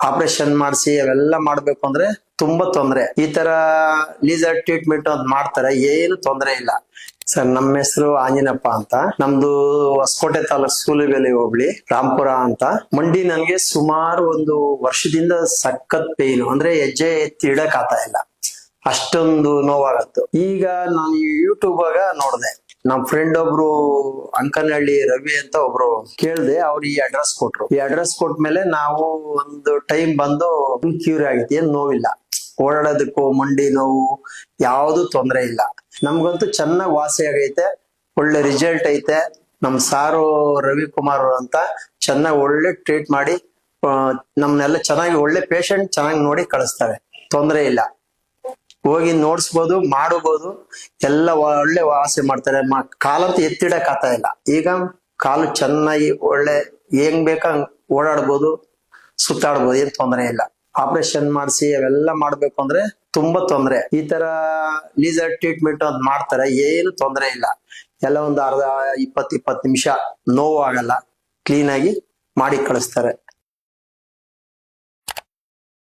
Operation ಮಾಡಿಸಿ ಅವೆಲ್ಲ ಮಾಡ್ಬೇಕು ಅಂದ್ರೆ ತುಂಬಾ ತೊಂದ್ರೆ. ಈ ತರ ಲೀಸರ್ ಟ್ರೀಟ್ಮೆಂಟ್ ಅಂತ ಮಾಡ್ತಾರೆ, ಏನು ತೊಂದ್ರೆ ಇಲ್ಲ ಸರ್. ನಮ್ಮ ಹೆಸರು ಆಂಜಿನಪ್ಪ ಅಂತ, ನಮ್ದು ಹೊಸಕೋಟೆ ತಾಲೂಕ್ ಸೂಲಿಬೆಲೆ ಹೋಬಳಿ ರಾಂಪುರ ಅಂತ. ಮಂಡಿ ನನ್ಗೆ ಸುಮಾರು ಒಂದು ವರ್ಷದಿಂದ ಸಖತ್ ಪೇನ್, ಅಂದ್ರೆ ಹೆಜ್ಜೆ ಎತ್ತಿ ಇಡಕ್ ಆಗ್ತಾ ಇಲ್ಲ, ಅಷ್ಟೊಂದು ನೋವಾಗತ್ತು. ಈಗ ನಾನು ಯೂಟ್ಯೂಬ್ ಆಗ ನೋಡ್ದೆ, ನಮ್ ಫ್ರೆಂಡ್ ಒಬ್ರು ಅಂಕನಹಳ್ಳಿ ರವಿ ಅಂತ ಒಬ್ರು ಕೇಳ್ದೆ, ಅವ್ರು ಈ ಅಡ್ರೆಸ್ ಕೊಟ್ರು. ಈ ಅಡ್ರೆಸ್ ಕೊಟ್ಮೇಲೆ ನಾವು ಒಂದು ಟೈಮ್ ಬಂದು ಕ್ಯೂರ್ ಆಗಿತ್ತು, ಏನ್ ನೋವಿಲ್ಲ, ಓಡಾಡೋದಕ್ಕೂ ಮಂಡಿ ನೋವು ಯಾವ್ದು ತೊಂದ್ರೆ ಇಲ್ಲ. ನಮ್ಗಂತೂ ಚೆನ್ನಾಗ್ ವಾಸಿ ಆಗೈತೆ, ಒಳ್ಳೆ ರಿಸಲ್ಟ್ ಐತೆ. ನಮ್ ಸಾರು ರವಿಕುಮಾರ್ ಅಂತ ಚೆನ್ನಾಗ್ ಒಳ್ಳೆ ಟ್ರೀಟ್ ಮಾಡಿ ನಮ್ನೆಲ್ಲ ಚೆನ್ನಾಗಿ ಒಳ್ಳೆ ಪೇಷಂಟ್ ಚೆನ್ನಾಗಿ ನೋಡಿ ಕಳಿಸ್ತಾರೆ, ತೊಂದ್ರೆ ಇಲ್ಲ. ಹೋಗಿ ನೋಡ್ಸ್ಬೋದು, ಮಾಡಬಹುದು, ಎಲ್ಲ ಒಳ್ಳೆ ವಾಸಿ ಮಾಡ್ತಾರೆ. ಕಾಲಂತೂ ಎತ್ತಿಡಕ್ ಆಗ್ತಾ ಇಲ್ಲ, ಈಗ ಕಾಲು ಚೆನ್ನಾಗಿ ಒಳ್ಳೆ ಹೆಂಗ್ ಬೇಕಂಗ್ ಓಡಾಡ್ಬೋದು, ಸುತ್ತಾಡ್ಬೋದು, ಏನ್ ತೊಂದರೆ ಇಲ್ಲ. ಆಪರೇಷನ್ ಮಾಡಿಸಿ ಅವೆಲ್ಲ ಮಾಡ್ಬೇಕು ಅಂದ್ರೆ ತುಂಬಾ ತೊಂದ್ರೆ. ಈ ತರ ಲೀಸರ್ ಟ್ರೀಟ್ಮೆಂಟ್ ಅಂತ ಮಾಡ್ತಾರೆ, ಏನು ತೊಂದರೆ ಇಲ್ಲ. ಎಲ್ಲ ಒಂದು ಅರ್ಧ 20 ನಿಮಿಷ ನೋವು ಆಗಲ್ಲ, ಕ್ಲೀನ್ ಆಗಿ ಮಾಡಿ ಕಳಿಸ್ತಾರೆ.